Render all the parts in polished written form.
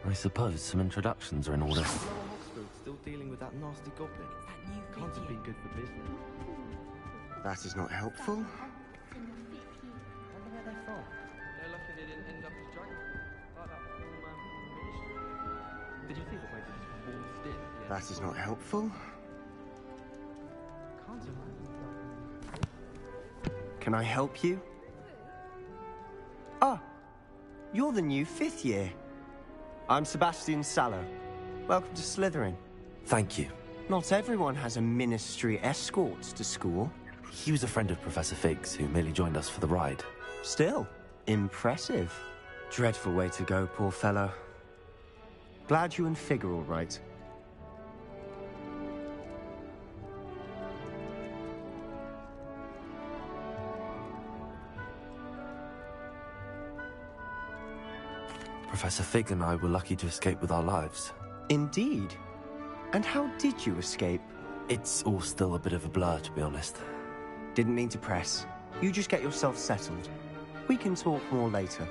I suppose some introductions are in order. Still dealing with that nasty goblin. Can't have been good for business. That is not helpful. Wonder where they're from. They're lucky they didn't end up as dragons. Like that poor man from the ministry. Did you see the way that he was waltzed in? That is not helpful. Can't imagine. Can I help you? Ah, you're the new 5th year. I'm Sebastian Sallow. Welcome to Slytherin. Thank you. Not everyone has a ministry escort to school. He was a friend of Professor Fig's who merely joined us for the ride. Still, impressive. Dreadful way to go, poor fellow. Glad you and Fig are all right. Professor Fig and I were lucky to escape with our lives. Indeed. And how did you escape? It's all still a bit of a blur, to be honest. Didn't mean to press. You just get yourself settled. We can talk more later.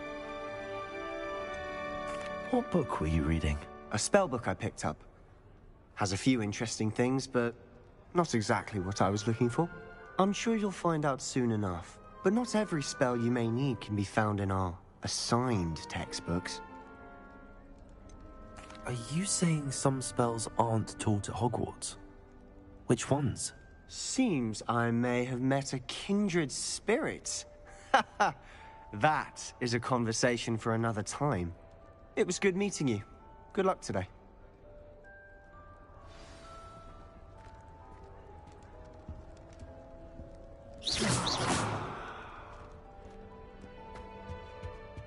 What book were you reading? A spell book I picked up. Has a few interesting things, but not exactly what I was looking for. I'm sure you'll find out soon enough. But not every spell you may need can be found in our assigned textbooks. Are you saying some spells aren't taught at Hogwarts? Which ones? Seems I may have met a kindred spirit. That is a conversation for another time. It was good meeting you. Good luck today.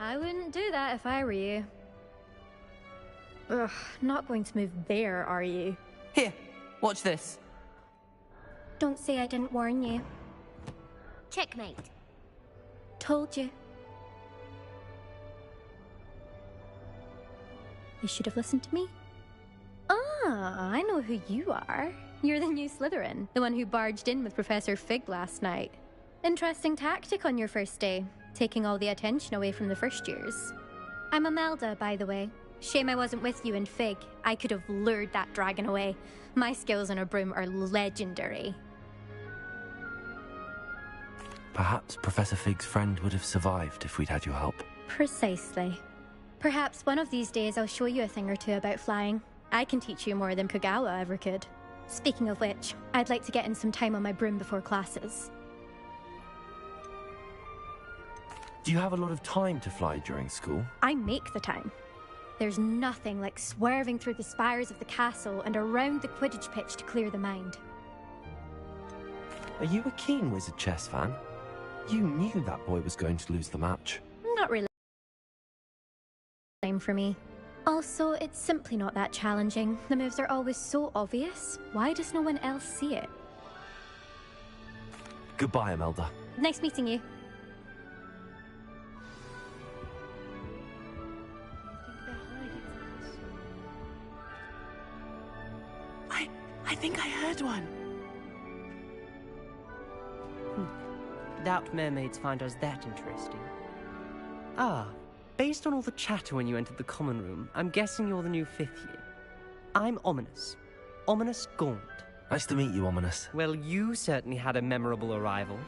I wouldn't do that if I were you. Ugh, not going to move there, are you? Here, watch this. Don't say I didn't warn you. Checkmate. Told you. You should have listened to me. Ah, I know who you are. You're the new Slytherin, the one who barged in with Professor Fig last night. Interesting tactic on your first day, taking all the attention away from the first years. I'm Imelda, by the way. Shame I wasn't with you in Fig. I could have lured that dragon away. My skills on a broom are legendary. Perhaps Professor Fig's friend would have survived if we'd had your help. Precisely. Perhaps one of these days I'll show you a thing or two about flying. I can teach you more than Kogawa ever could. Speaking of which, I'd like to get in some time on my broom before classes. Do you have a lot of time to fly during school? I make the time. There's nothing like swerving through the spires of the castle and around the Quidditch pitch to clear the mind. Are you a keen Wizard chess fan? You knew that boy was going to lose the match. Not really. Time for me. Also, it's simply not that challenging. The moves are always so obvious. Why does no one else see it? Goodbye, Imelda. Nice meeting you. I think I heard one. Doubt mermaids find us that interesting. Ah, based on all the chatter when you entered the common room, I'm guessing you're the new 5th year. I'm Ominous. Ominous Gaunt. Nice to meet you, Ominous. Well, you certainly had a memorable arrival.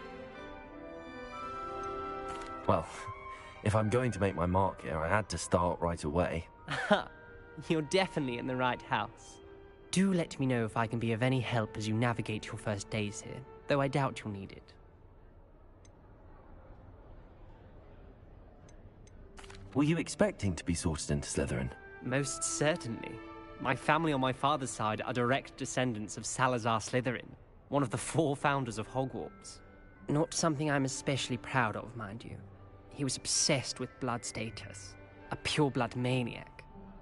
Well, if I'm going to make my mark here, I had to start right away. Ha! You're definitely in the right house. Do let me know if I can be of any help as you navigate your first days here, though I doubt you'll need it. Were you expecting to be sorted into Slytherin? Most certainly. My family on my father's side are direct descendants of Salazar Slytherin, one of the 4 founders of Hogwarts. Not something I'm especially proud of, mind you. He was obsessed with blood status, a pure-blood maniac.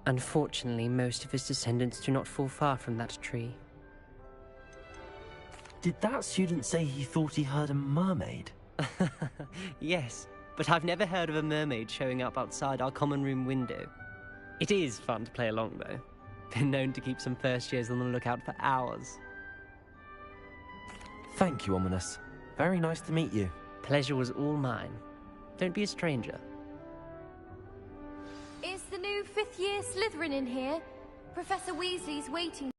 Unfortunately, most of his descendants do not fall far from that tree. Did that student say he thought he heard a mermaid? Yes, but I've never heard of a mermaid showing up outside our common room window. It is fun to play along, though. Been known to keep some first years on the lookout for hours. Thank you, Ominous. Very nice to meet you. Pleasure was all mine. Don't be a stranger. Is the new fifth-year Slytherin in here? Professor Weasley's waiting.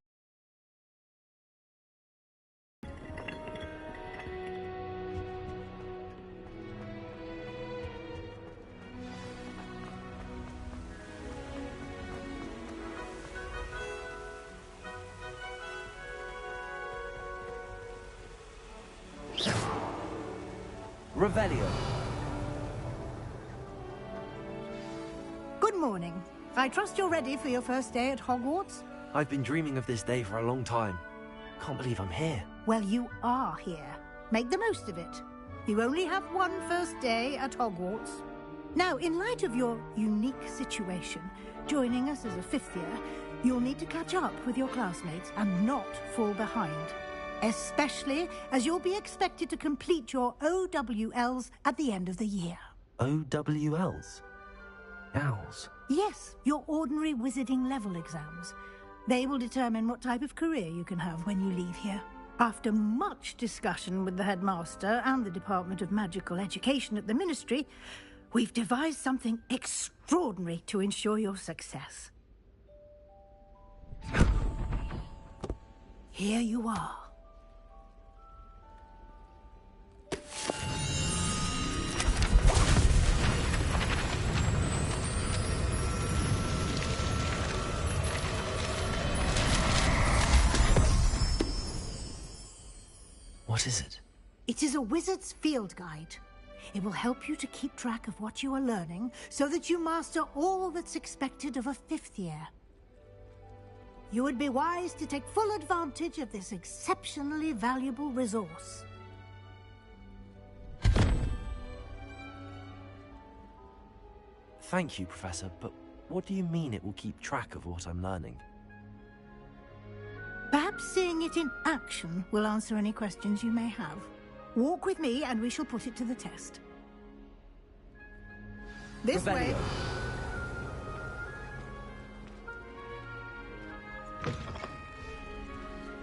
Revelio. Good morning. I trust you're ready for your first day at Hogwarts? I've been dreaming of this day for a long time. Can't believe I'm here. Well, you are here. Make the most of it. You only have one first day at Hogwarts. Now, in light of your unique situation, joining us as a fifth year, you'll need to catch up with your classmates and not fall behind. Especially as you'll be expected to complete your OWLs at the end of the year. OWLs? Owls? Yes, your ordinary wizarding level exams. They will determine what type of career you can have when you leave here. After much discussion with the headmaster and the Department of Magical Education at the Ministry, we've devised something extraordinary to ensure your success. Here you are. What is it? It is a wizard's field guide. It will help you to keep track of what you are learning so that you master all that's expected of a fifth year. You would be wise to take full advantage of this exceptionally valuable resource. Thank you, Professor, but what do you mean it will keep track of what I'm learning? Perhaps seeing it in action will answer any questions you may have. Walk with me and we shall put it to the test. This way.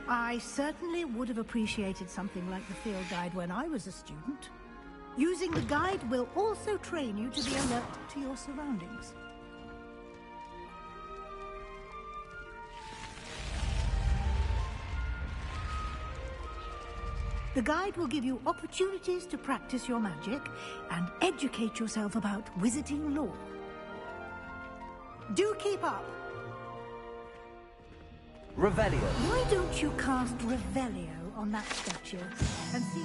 I certainly would have appreciated something like the field guide when I was a student. Using the guide will also train you to be alert to your surroundings. The guide will give you opportunities to practice your magic and educate yourself about wizarding lore. Do keep up! Revelio. Why don't you cast Revelio on that statue and see...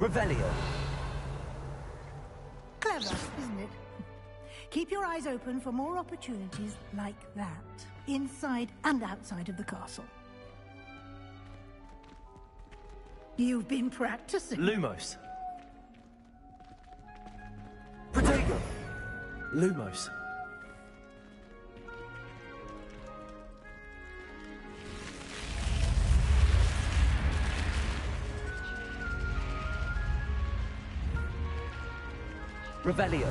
Revelio. Clever, isn't it? Keep your eyes open for more opportunities like that, inside and outside of the castle. You've been practicing. Lumos. Protego. Lumos. Revelio.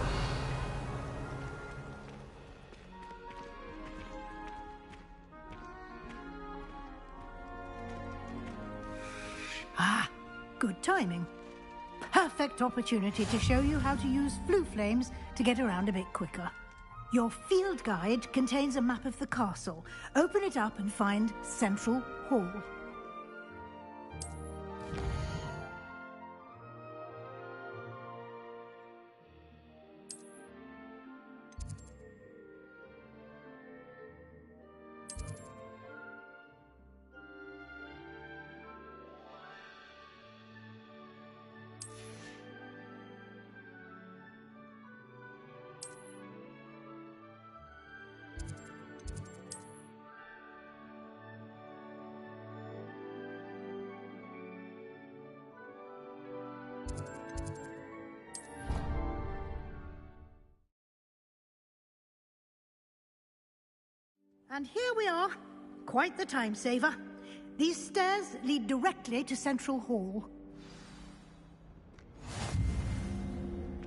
Ah, good timing. Perfect opportunity to show you how to use flue flames to get around a bit quicker. Your field guide contains a map of the castle. Open it up and find Central Hall. And here we are. Quite the time saver. These stairs lead directly to Central Hall.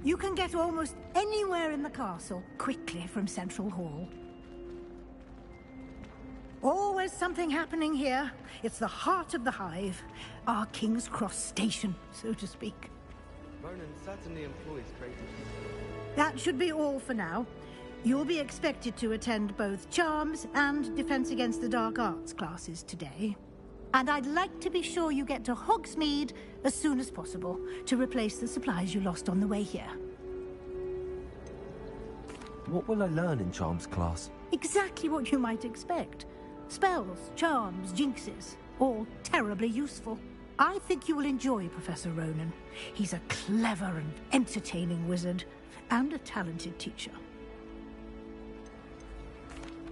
You can get almost anywhere in the castle quickly from Central Hall. Always something happening here. It's the heart of the Hive. Our King's Cross station, so to speak. Ronan certainly employs creative. That should be all for now. You'll be expected to attend both Charms and Defense Against the Dark Arts classes today. And I'd like to be sure you get to Hogsmeade as soon as possible to replace the supplies you lost on the way here. What will I learn in Charms class? Exactly what you might expect. Spells, charms, jinxes, all terribly useful. I think you will enjoy Professor Ronan. He's a clever and entertaining wizard, and a talented teacher.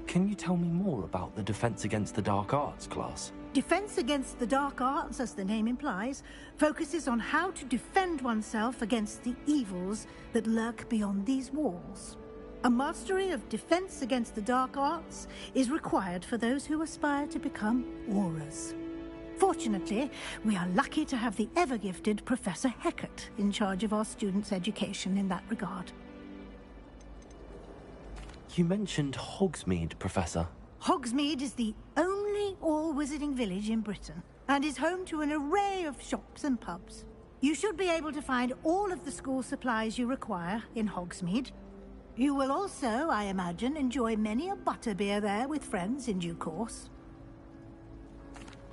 Can you tell me more about the Defense Against the Dark Arts class? Defense Against the Dark Arts, as the name implies, focuses on how to defend oneself against the evils that lurk beyond these walls. A mastery of Defense Against the Dark Arts is required for those who aspire to become Aurors. Fortunately, we are lucky to have the ever-gifted Professor Hecat in charge of our students' education in that regard. You mentioned Hogsmeade, Professor. Hogsmeade is the only all-wizarding village in Britain, and is home to an array of shops and pubs. You should be able to find all of the school supplies you require in Hogsmeade. You will also, I imagine, enjoy many a butterbeer there with friends in due course.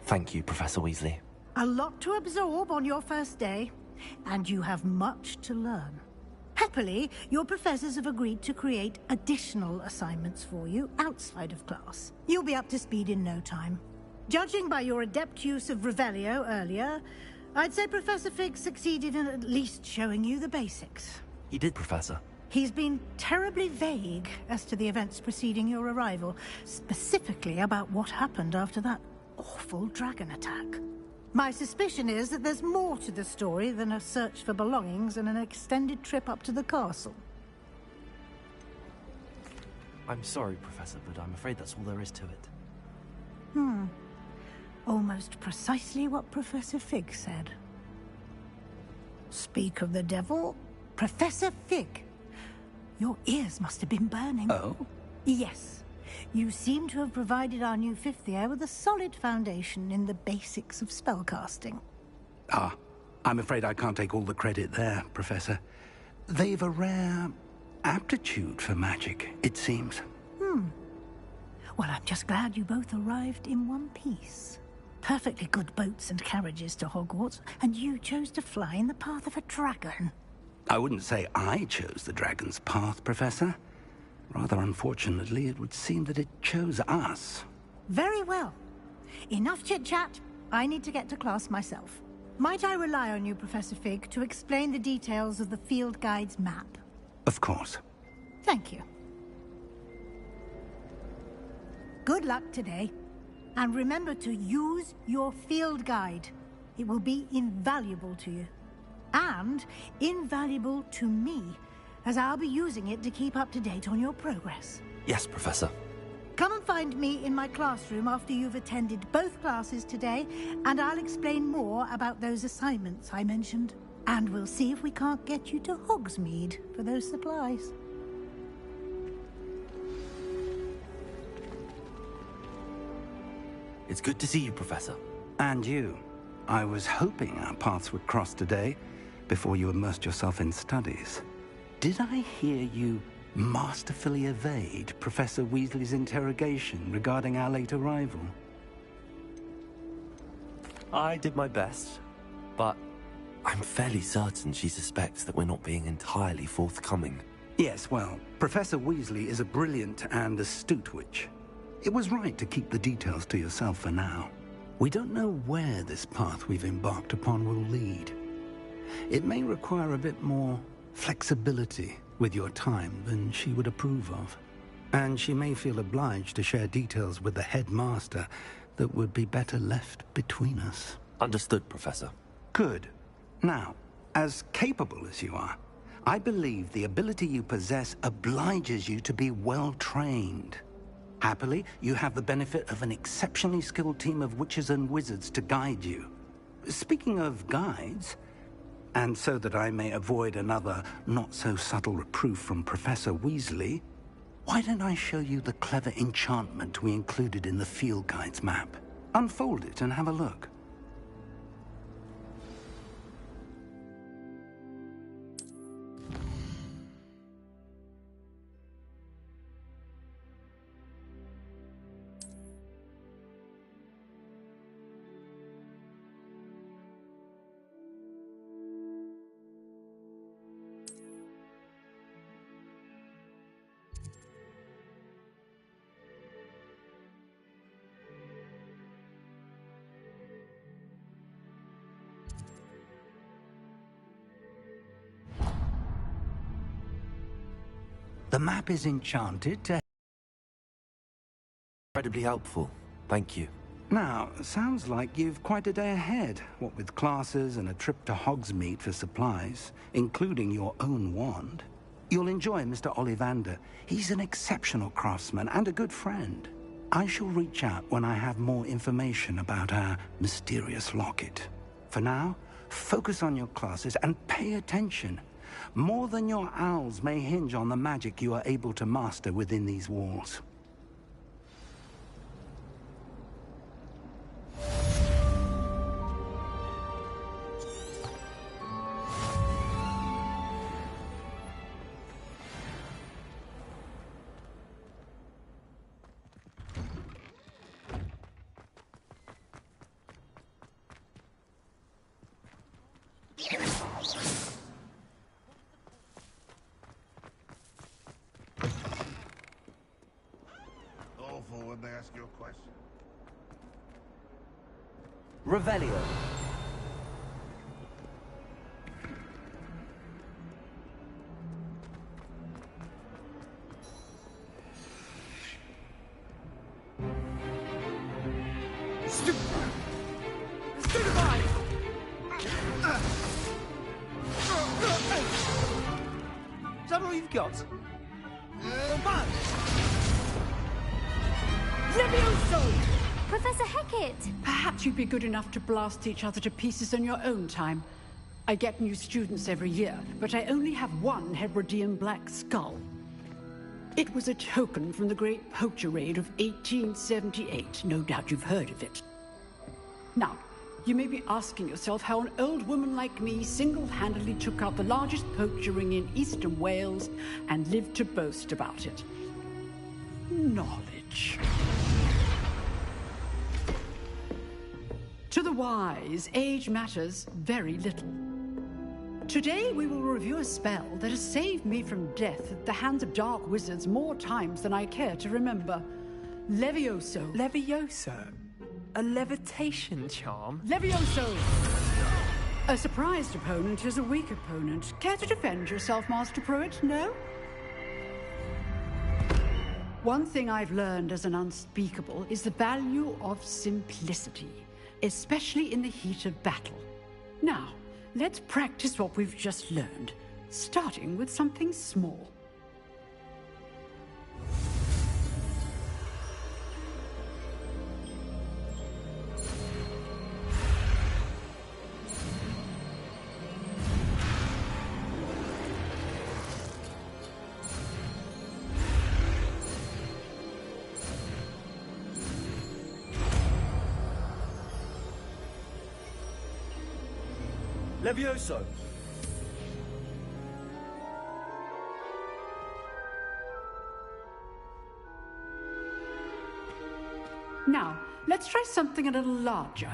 Thank you, Professor Weasley. A lot to absorb on your first day, and you have much to learn. Happily, your professors have agreed to create additional assignments for you outside of class. You'll be up to speed in no time. Judging by your adept use of Revelio earlier, I'd say Professor Fig succeeded in at least showing you the basics. He did, Professor. He's been terribly vague as to the events preceding your arrival, specifically about what happened after that awful dragon attack. My suspicion is that there's more to the story than a search for belongings and an extended trip up to the castle. I'm sorry, Professor, but I'm afraid that's all there is to it. Almost precisely what Professor Fig said. Speak of the devil, Professor Fig. Your ears must have been burning. Oh? Yes. You seem to have provided our new fifth year with a solid foundation in the basics of spellcasting. Ah, I'm afraid I can't take all the credit there, Professor. They've a rare aptitude for magic, it seems. Well, I'm just glad you both arrived in one piece. Perfectly good boats and carriages to Hogwarts, and you chose to fly in the path of a dragon. I wouldn't say I chose the dragon's path, Professor. Rather unfortunately, it would seem that it chose us. Very well. Enough chit-chat. I need to get to class myself. Might I rely on you, Professor Fig, to explain the details of the field guide's map? Of course. Thank you. Good luck today. And remember to use your field guide. It will be invaluable to you. And invaluable to me, as I'll be using it to keep up to date on your progress. Yes, Professor. Come and find me in my classroom after you've attended both classes today, and I'll explain more about those assignments I mentioned. And we'll see if we can't get you to Hogsmeade for those supplies. It's good to see you, Professor. And you. I was hoping our paths would cross today, before you immersed yourself in studies. Did I hear you masterfully evade Professor Weasley's interrogation regarding our late arrival? I did my best, but I'm fairly certain she suspects that we're not being entirely forthcoming. Yes, well, Professor Weasley is a brilliant and astute witch. It was right to keep the details to yourself for now. We don't know where this path we've embarked upon will lead. It may require a bit more flexibility with your time than she would approve of. And she may feel obliged to share details with the headmaster that would be better left between us. Understood, Professor. Good. Now, as capable as you are, I believe the ability you possess obliges you to be well trained. Happily, you have the benefit of an exceptionally skilled team of witches and wizards to guide you. Speaking of guides, and so that I may avoid another not-so-subtle reproof from Professor Weasley, why don't I show you the clever enchantment we included in the field guide's map? Unfold it and have a look. The map is enchanted to... Incredibly helpful. Thank you. Now, sounds like you've quite a day ahead, what with classes and a trip to Hogsmeade for supplies, including your own wand. You'll enjoy Mr. Ollivander. He's an exceptional craftsman and a good friend. I shall reach out when I have more information about our mysterious locket. For now, focus on your classes and pay attention. More than your owls may hinge on the magic you are able to master within these walls. When they ask you a question. Revelio. Stupefy! Is that all you've got? Levioso! Professor Hecat! Perhaps you'd be good enough to blast each other to pieces in your own time. I get new students every year, but I only have one Hebridean black skull. It was a token from the Great Poacher Raid of 1878. No doubt you've heard of it. Now, you may be asking yourself how an old woman like me single-handedly took out the largest poacher ring in eastern Wales and lived to boast about it. Knowledge. To the wise, age matters very little. Today we will review a spell that has saved me from death at the hands of dark wizards more times than I care to remember. Levioso. Levioso? A levitation charm? Levioso! A surprised opponent is a weak opponent. Care to defend yourself, Master Pruitt? No? One thing I've learned as an unspeakable is the value of simplicity, especially in the heat of battle. Now, let's practice what we've just learned, starting with something small. Levioso. Now, let's try something a little larger.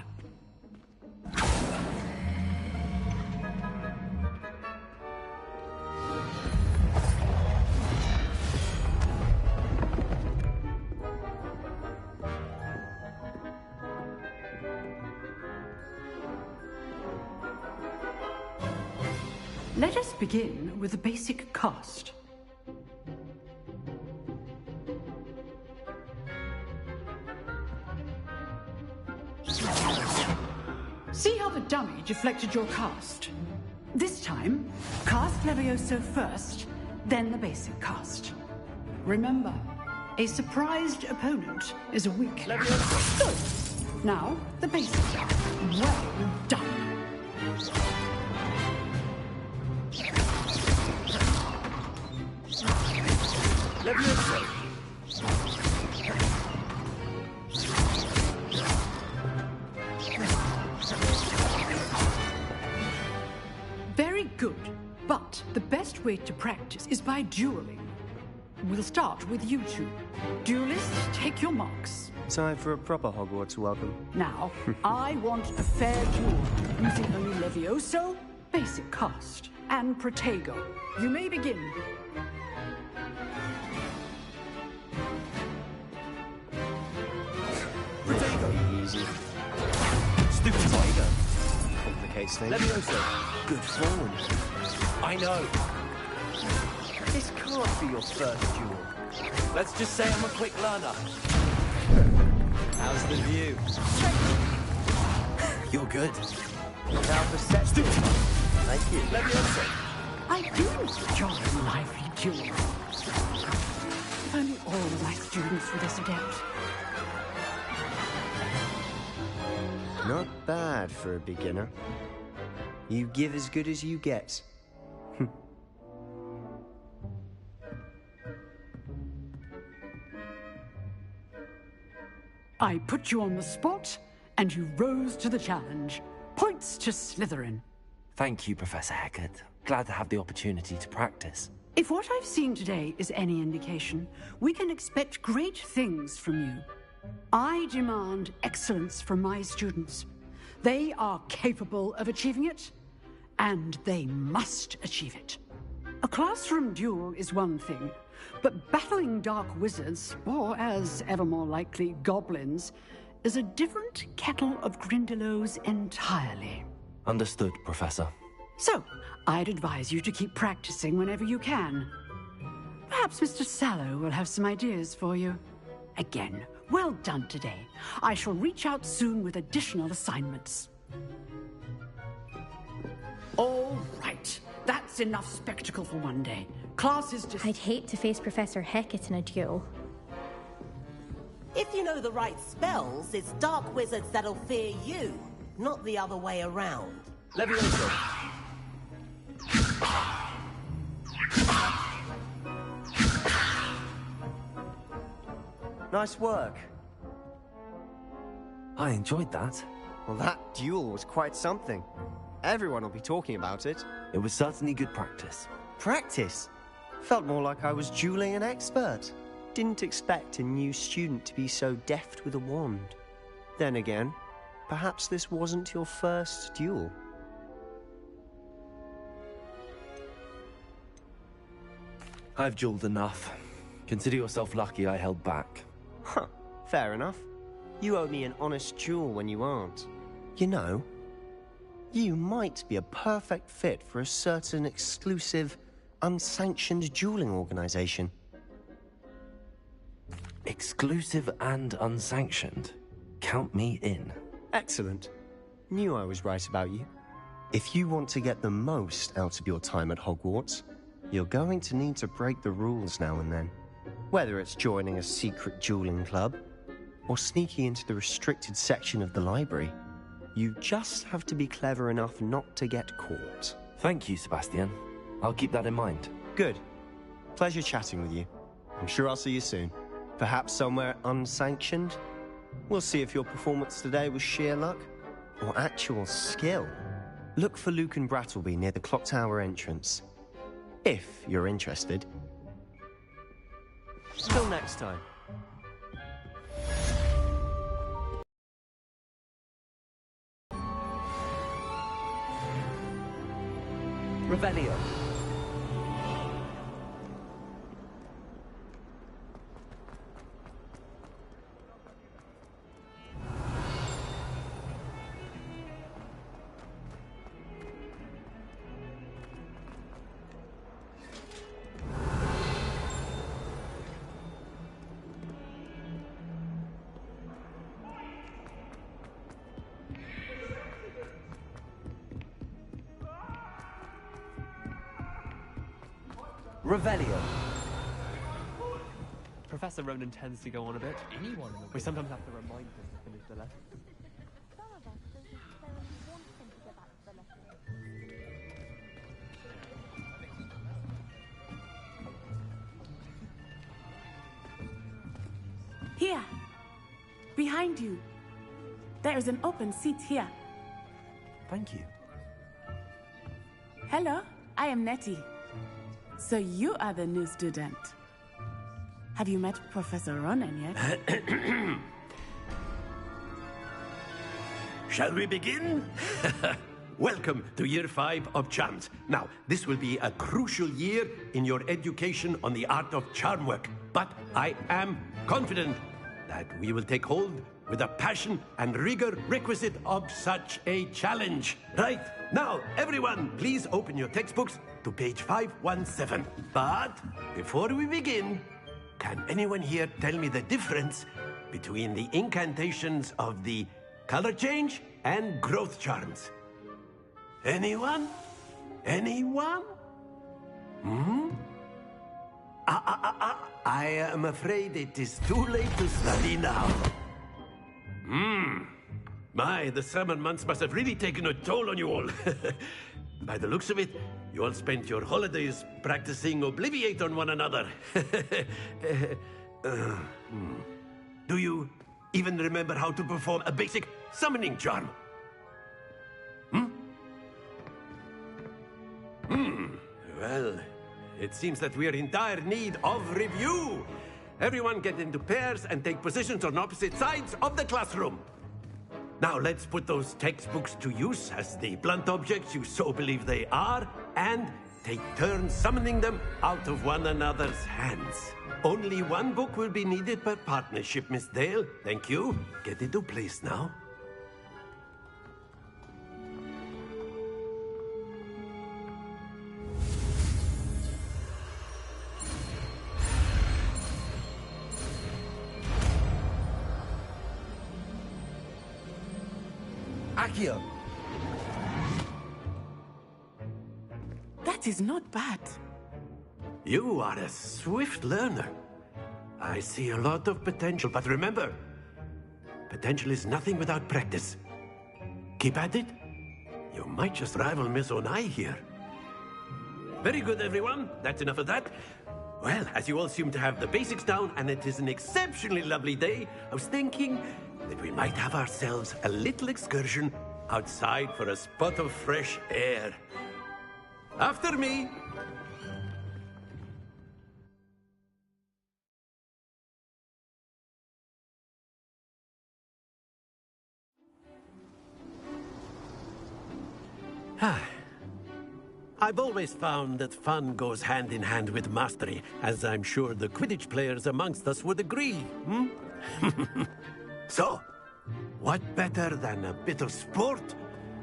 Let us begin with the basic cast. See how the dummy deflected your cast? This time, cast Levioso first, then the basic cast. Remember, A surprised opponent is a weak. Good. Now, the basics. Well done. Very good, but the best way to practice is by dueling. We'll start with you two. Duelists, take your marks. Time for a proper Hogwarts welcome. Now, I want a fair duel, using only Levioso, basic cast, and Protego. You may begin. Protego! Easy. Stupid Tiger. Complicates things. Levioso. Good form. I know. This can't be your first duel. Let's just say I'm a quick learner. How's the view? You're good. Now for set. Thank you. Levioso. I do enjoy lively duels. If only all my students were this adept. Not bad for a beginner. You give as good as you get. I put you on the spot, and you rose to the challenge. Points to Slytherin. Thank you, Professor Hecat. Glad to have the opportunity to practice. If what I've seen today is any indication, we can expect great things from you. I demand excellence from my students. They are capable of achieving it, and they must achieve it. A classroom duel is one thing, but battling dark wizards, or as ever more likely, goblins, is a different kettle of Grindylows entirely. Understood, Professor. So, I'd advise you to keep practicing whenever you can. Perhaps Mr. Sallow will have some ideas for you. Again, well done today. I shall reach out soon with additional assignments. All right. That's enough spectacle for one day. Class is just... I'd hate to face Professor Hecat in a duel. If you know the right spells, it's dark wizards that'll fear you, not the other way around. Levioso. Nice work. I enjoyed that. Well, that duel was quite something. Everyone will be talking about it. It was certainly good practice. Practice? Felt more like I was dueling an expert. Didn't expect a new student to be so deft with a wand. Then again, perhaps this wasn't your first duel. I've dueled enough. Consider yourself lucky I held back. Huh, fair enough. You owe me an honest duel when you aren't. You know, you might be a perfect fit for a certain exclusive, unsanctioned dueling organization. Exclusive and unsanctioned? Count me in. Excellent. Knew I was right about you. If you want to get the most out of your time at Hogwarts, you're going to need to break the rules now and then. Whether it's joining a secret dueling club, or sneaking into the restricted section of the library, you just have to be clever enough not to get caught. Thank you, Sebastian. I'll keep that in mind. Good. Pleasure chatting with you. I'm sure I'll see you soon. Perhaps somewhere unsanctioned? We'll see if your performance today was sheer luck or actual skill. Look for Luke and Brattleby near the clock tower entrance. If you're interested. Till next time. Revelio. Professor Ronan tends to go on a bit. Anyone in the We sometimes have to remind him to finish the lesson. Some of us don't necessarily want him to get back to the lesson. Here! Behind you. There is an open seat here. Thank you. Hello, I am Nettie. So you are the new student. Have you met Professor Ronan yet? Shall we begin? Welcome to Year 5 of Charms. Now, this will be a crucial year in your education on the art of charm work. But I am confident that we will take hold with the passion and rigor requisite of such a challenge. Right, now, everyone, please open your textbooks to page 517. But before we begin, can anyone here tell me the difference between the incantations of the color change and growth charms? Anyone? Anyone? I am afraid it is too late to study now. My, the summer months must have really taken a toll on you all. By the looks of it, you all spent your holidays practicing Obliviate on one another. Do you even remember how to perform a basic summoning charm? Well, it seems that we are in dire need of review. Everyone get into pairs and take positions on opposite sides of the classroom. Now let's put those textbooks to use as the blunt objects you so believe they are, and take turns summoning them out of one another's hands. Only one book will be needed per partnership, Miss Dale. Thank you. Get into place now. Accio! That is not bad. You are a swift learner. I see a lot of potential, but remember, potential is nothing without practice. Keep at it. You might just rival Miss Onai here. Very good, everyone. That's enough of that. Well, as you all seem to have the basics down, and it is an exceptionally lovely day, I was thinking that we might have ourselves a little excursion outside for a spot of fresh air. After me. I've always found that fun goes hand in hand with mastery, as I'm sure the Quidditch players amongst us would agree. So, what better than a bit of sport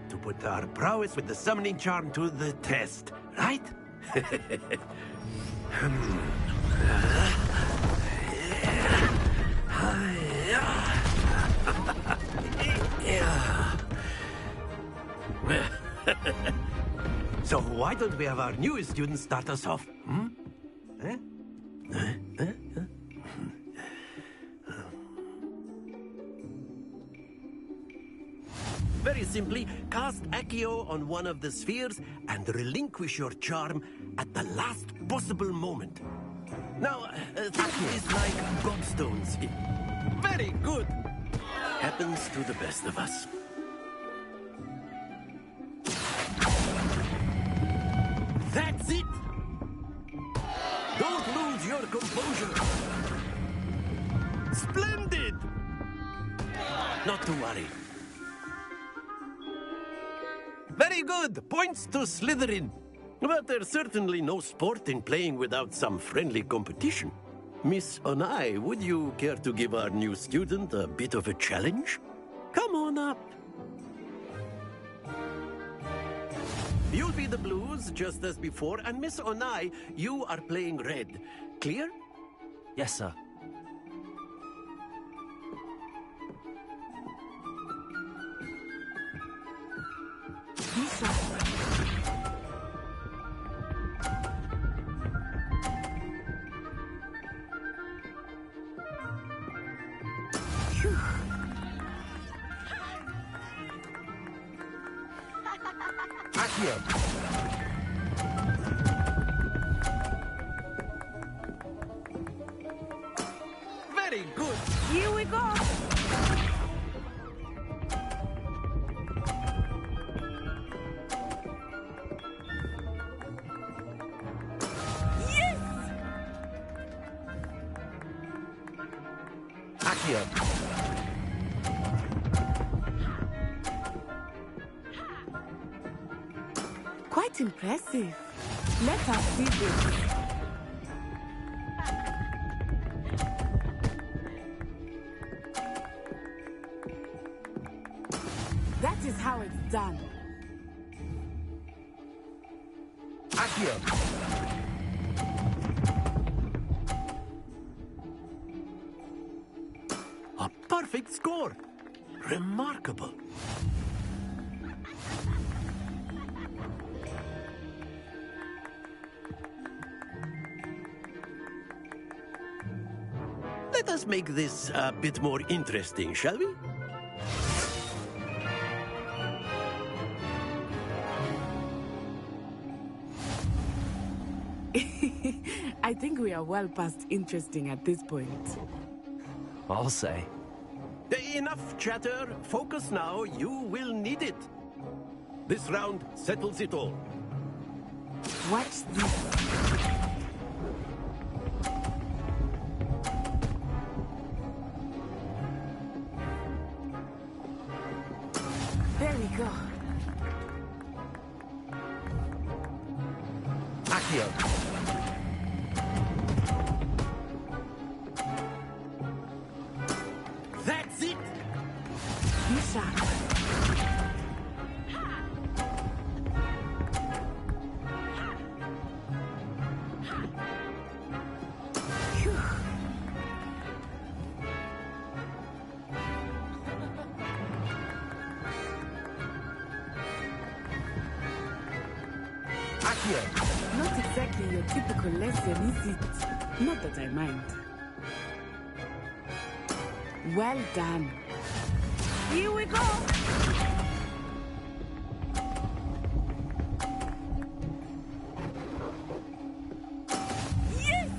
to put our prowess with the summoning charm to the test, right? So why don't we have our newest student start us off? Very simply, cast Accio on one of the spheres and relinquish your charm at the last possible moment. Now, that is like gobstones. Very good. Happens to the best of us. That's it! Don't lose your composure. Splendid! Not to worry. Very good! Points to Slytherin. But there's certainly no sport in playing without some friendly competition. Miss Onai, would you care to give our new student a bit of a challenge? Come on up. You'll be the blues, just as before, and Miss Onai, you are playing red. Clear? Yes, sir. Accio. Very good. Here we go. Accio. Quite impressive. Let us see this. That is how it's done. Accio. A perfect score. Remarkable. Let us make this a bit more interesting, shall we? I think we are well past interesting at this point. I'll say. Enough chatter. Focus now. You will need it. This round settles it all. Watch this. There we go. Accio. That's it. Be sharp. Phew. Accio. Not exactly your typical lesson, is it? Not that I mind. Well done. Here we go. Yes!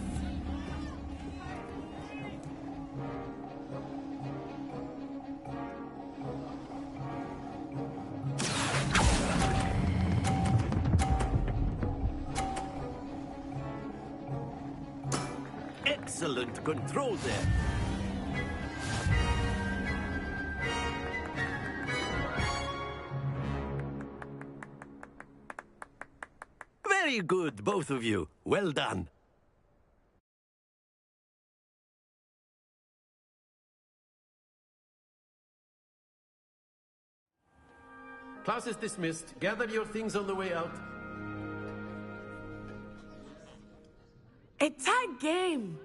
Excellent control there. Very good, both of you. Well done. Class is dismissed. Gather your things on the way out. A tight game.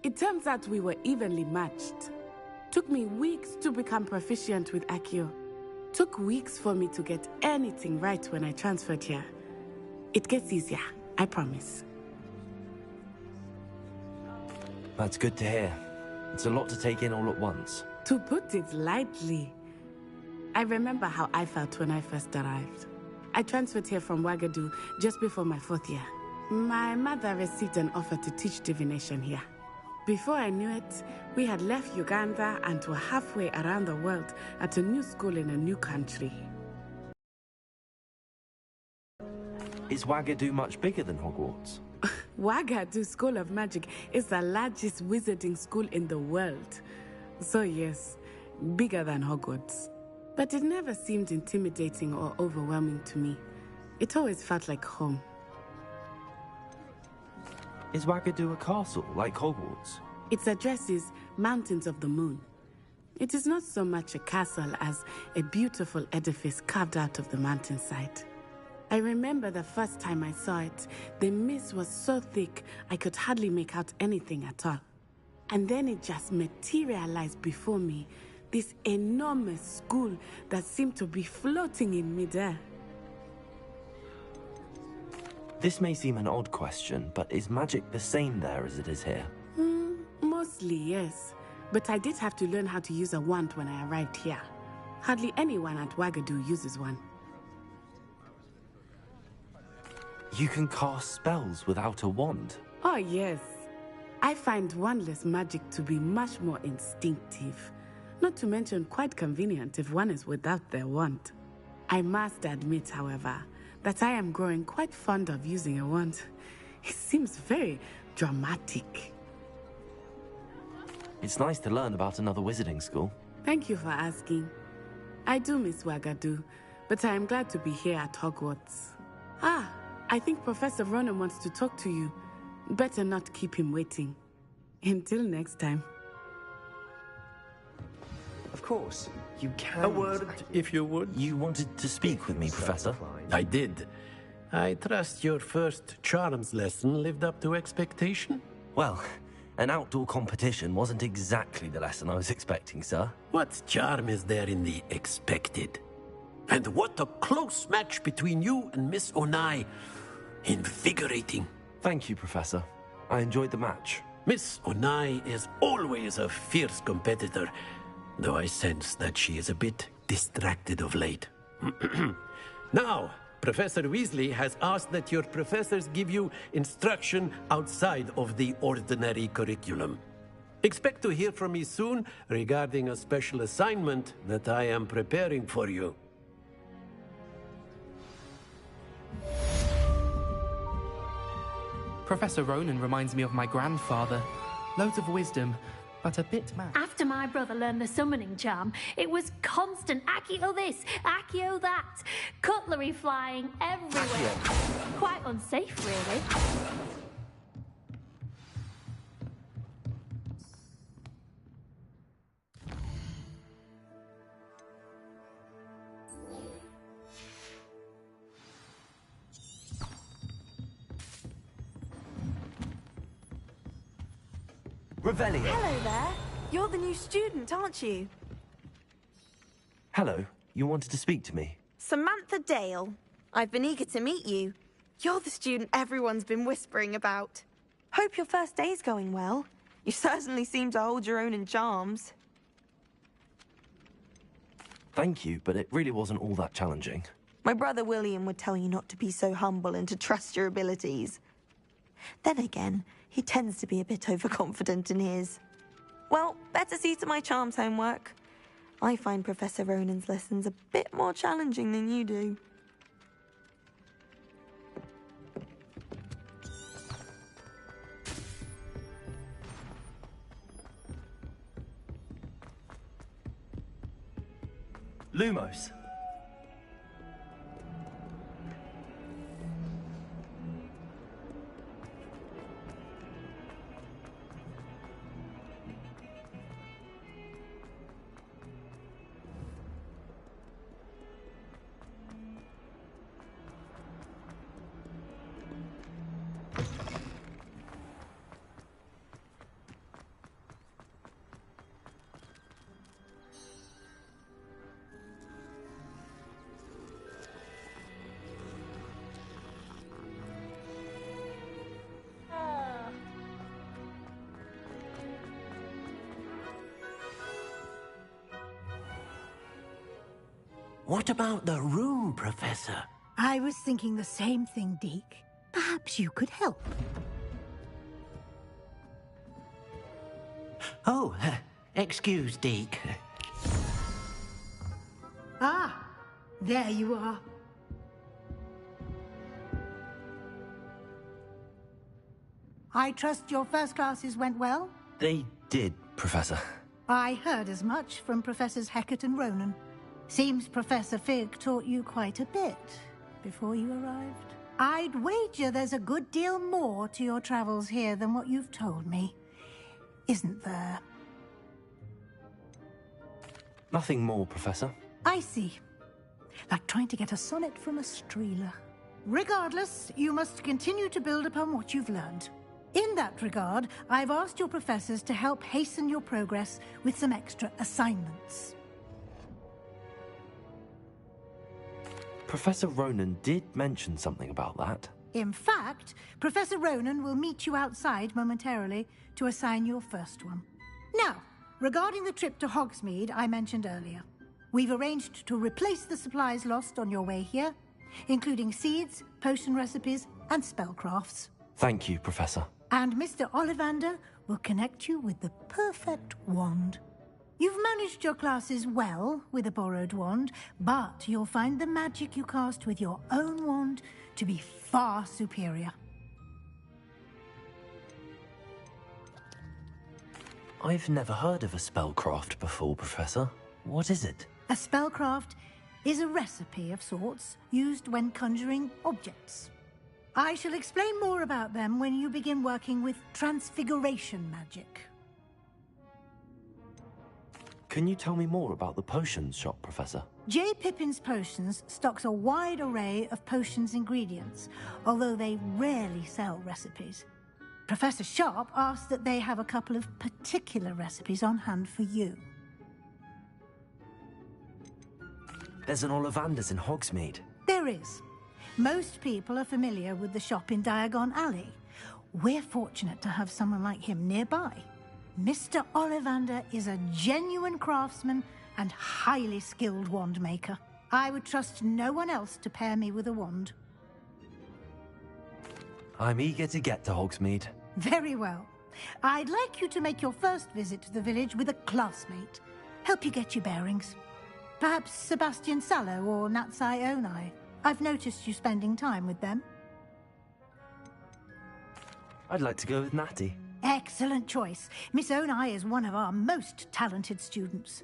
It turns out we were evenly matched. Took me weeks to become proficient with Accio. Took weeks for me to get anything right when I transferred here. It gets easier, I promise. That's good to hear. It's a lot to take in all at once. To put it lightly, I remember how I felt when I first arrived. I transferred here from Ouagadougou just before my 4th year. My mother received an offer to teach divination here. Before I knew it, we had left Uganda and were halfway around the world at a new school in a new country. Is Ouagadougou much bigger than Hogwarts? Ouagadougou School of Magic is the largest wizarding school in the world. So yes, bigger than Hogwarts. But it never seemed intimidating or overwhelming to me. It always felt like home. Is Ouagadougou a castle, like Hogwarts? Its address is Mountains of the Moon. It is not so much a castle as a beautiful edifice carved out of the mountainside. I remember the first time I saw it, the mist was so thick I could hardly make out anything at all. And then it just materialized before me, this enormous school that seemed to be floating in midair. This may seem an odd question, but is magic the same there as it is here? Mostly, yes. But I did have to learn how to use a wand when I arrived here. Hardly anyone at Ouagadougou uses one. You can cast spells without a wand? Oh, yes. I find wandless magic to be much more instinctive. Not to mention quite convenient if one is without their wand. I must admit, however, that I am growing quite fond of using a wand. It seems very dramatic. It's nice to learn about another wizarding school. Thank you for asking. I do miss Wagadu, but I am glad to be here at Hogwarts. Ah, I think Professor Ronan wants to talk to you. Better not keep him waiting. Until next time. Of course, you can. A word, if you would. You wanted to speak with me, Professor? I did. I trust your first charms lesson lived up to expectation? Well, an outdoor competition wasn't exactly the lesson I was expecting, sir. What charm is there in the expected? And what a close match between you and Miss Onai. Invigorating. Thank you, Professor. I enjoyed the match. Miss Onai is always a fierce competitor, though I sense that she is a bit distracted of late. Now, Professor Weasley has asked that your professors give you instruction outside of the ordinary curriculum. Expect to hear from me soon regarding a special assignment that I am preparing for you. Professor Ronan reminds me of my grandfather. Loads of wisdom, but a bit mad. After my brother learned the summoning charm, it was constant Accio this, Accio that. Cutlery flying everywhere. Quite unsafe, really. Revelio. Hello there. You're the new student, aren't you? Hello. You wanted to speak to me? Samantha Dale. I've been eager to meet you. You're the student everyone's been whispering about. Hope your first day's going well. You certainly seem to hold your own in charms. Thank you, but it really wasn't all that challenging. My brother William would tell you not to be so humble and to trust your abilities. Then again, he tends to be a bit overconfident in his. Well, better see to my charms homework. I find Professor Ronan's lessons a bit more challenging than you do. Lumos. What about the room, Professor? I was thinking the same thing, Deke. Perhaps you could help. Oh, excuse, Deke. Ah, there you are. I trust your first classes went well? They did, Professor. I heard as much from Professors Hecat and Ronan. Seems Professor Fig taught you quite a bit before you arrived. I'd wager there's a good deal more to your travels here than what you've told me. Isn't there? Nothing more, Professor. I see. Like trying to get a sonnet from a streeler. Regardless, you must continue to build upon what you've learned. In that regard, I've asked your professors to help hasten your progress with some extra assignments. Professor Ronan did mention something about that. In fact, Professor Ronan will meet you outside momentarily to assign your first one. Now, regarding the trip to Hogsmeade I mentioned earlier, we've arranged to replace the supplies lost on your way here, including seeds, potion recipes, and spellcrafts. Thank you, Professor. And Mr. Ollivander will connect you with the perfect wand. You've managed your classes well with a borrowed wand, but you'll find the magic you cast with your own wand to be far superior. I've never heard of a spellcraft before, Professor. What is it? A spellcraft is a recipe of sorts used when conjuring objects. I shall explain more about them when you begin working with transfiguration magic. Can you tell me more about the potions shop, Professor? J. Pippin's Potions stocks a wide array of potions ingredients, although they rarely sell recipes. Professor Sharp asked that they have a couple of particular recipes on hand for you. There's an Ollivander's in Hogsmeade. There is. Most people are familiar with the shop in Diagon Alley. We're fortunate to have someone like him nearby. Mr. Ollivander is a genuine craftsman and highly skilled wand maker. I would trust no one else to pair me with a wand. I'm eager to get to Hogsmeade. Very well. I'd like you to make your first visit to the village with a classmate. Help you get your bearings. Perhaps Sebastian Sallow or Natsai Onai. I've noticed you spending time with them. I'd like to go with Natty. Excellent choice. Miss Onai is one of our most talented students.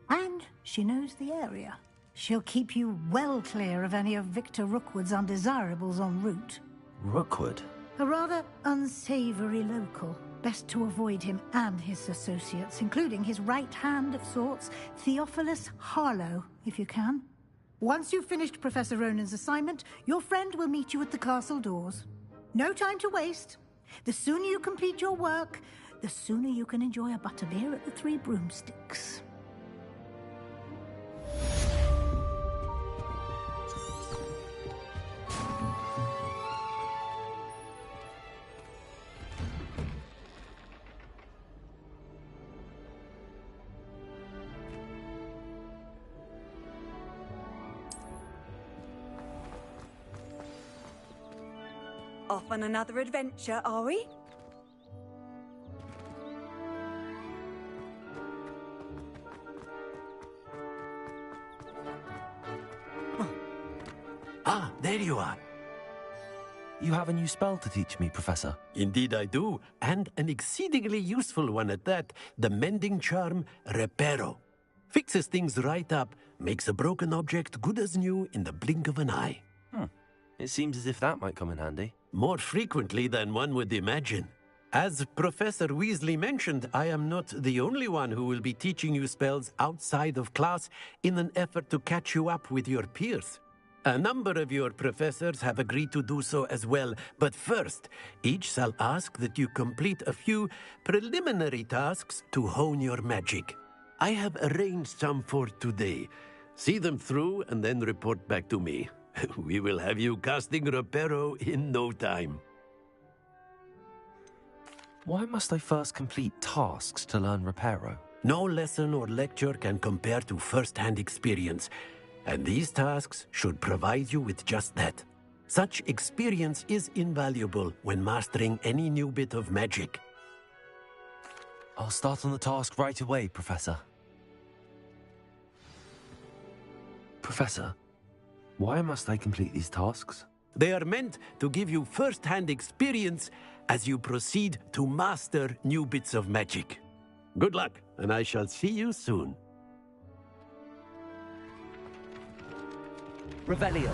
And she knows the area. She'll keep you well clear of any of Victor Rookwood's undesirables en route. Rookwood? A rather unsavory local. Best to avoid him and his associates, including his right hand of sorts, Theophilus Harlow, if you can. Once you've finished Professor Ronan's assignment, your friend will meet you at the castle doors. No time to waste. The sooner you complete your work, the sooner you can enjoy a butterbeer at the Three Broomsticks. Off on another adventure, are we? Ah, there you are. You have a new spell to teach me, Professor. Indeed I do, and an exceedingly useful one at that. The mending charm, Reparo. Fixes things right up, makes a broken object good as new in the blink of an eye. It seems as if that might come in handy. More frequently than one would imagine. As Professor Weasley mentioned, I am not the only one who will be teaching you spells outside of class in an effort to catch you up with your peers. A number of your professors have agreed to do so as well, but first, each shall ask that you complete a few preliminary tasks to hone your magic. I have arranged some for today. See them through and then report back to me. We will have you casting Reparo in no time. Why must I first complete tasks to learn Reparo? No lesson or lecture can compare to first-hand experience, and these tasks should provide you with just that. Such experience is invaluable when mastering any new bit of magic. I'll start on the task right away, Professor. Professor, why must I complete these tasks? They are meant to give you first-hand experience as you proceed to master new bits of magic. Good luck, and I shall see you soon. Revelio.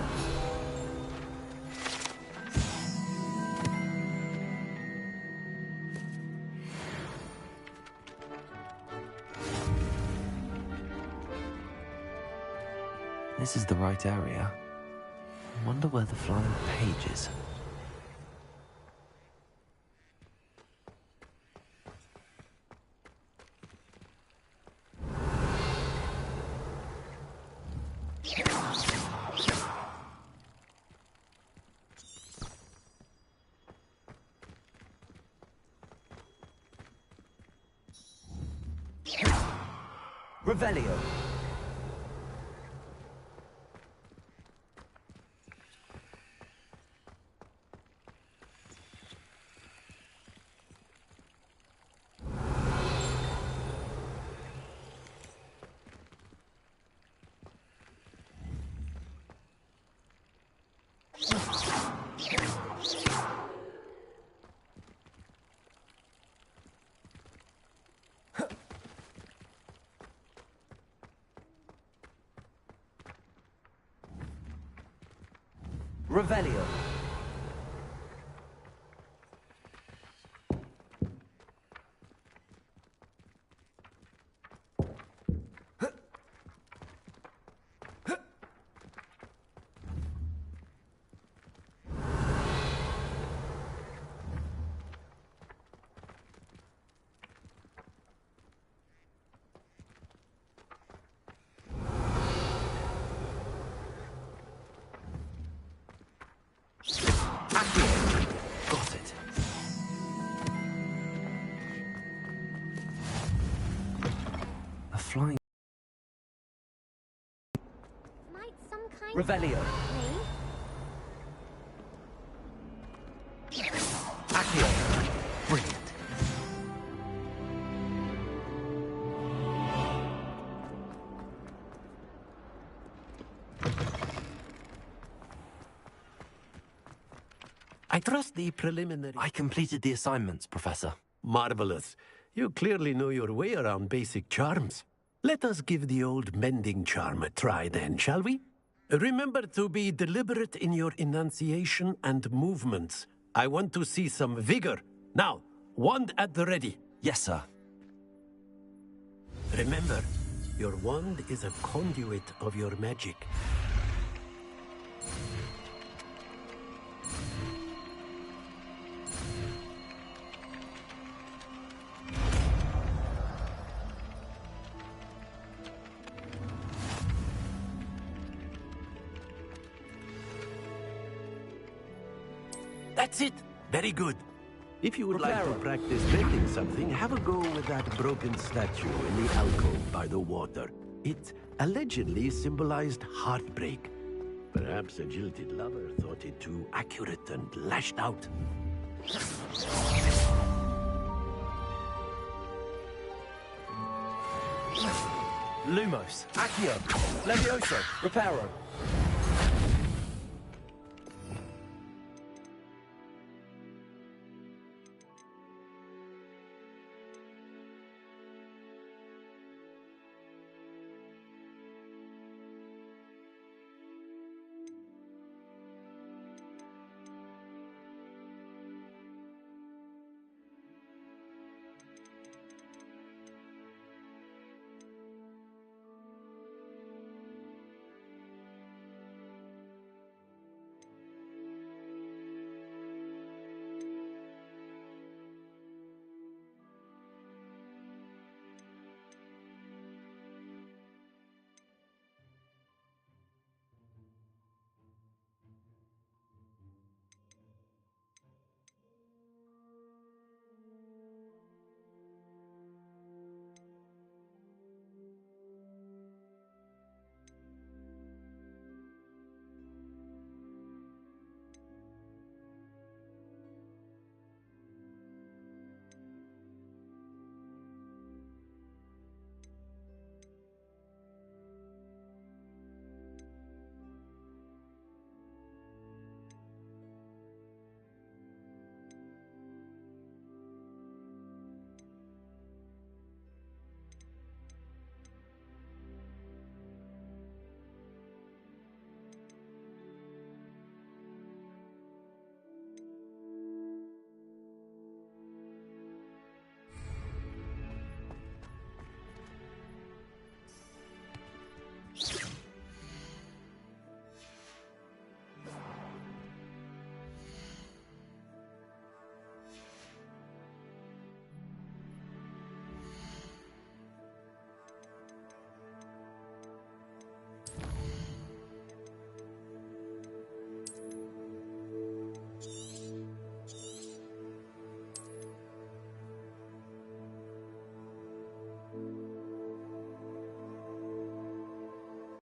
This is the right area. I wonder where the flying page is. Revelio. Revelio. Got it. A flying... Might some kind Revelio. Me? Accio. Brilliant. I trust the preliminary... I completed the assignments, Professor. Marvelous. You clearly know your way around basic charms. Let us give the old mending charm a try then, shall we? Remember to be deliberate in your enunciation and movements. I want to see some vigor. Now, wand at the ready. Yes, sir. Remember, your wand is a conduit of your magic. That's it! Very good. If you would like to practice making something, have a go with that broken statue in the alcove by the water. It allegedly symbolized heartbreak. Perhaps a jilted lover thought it too accurate and lashed out. Lumos. Accio. Levioso. Reparo.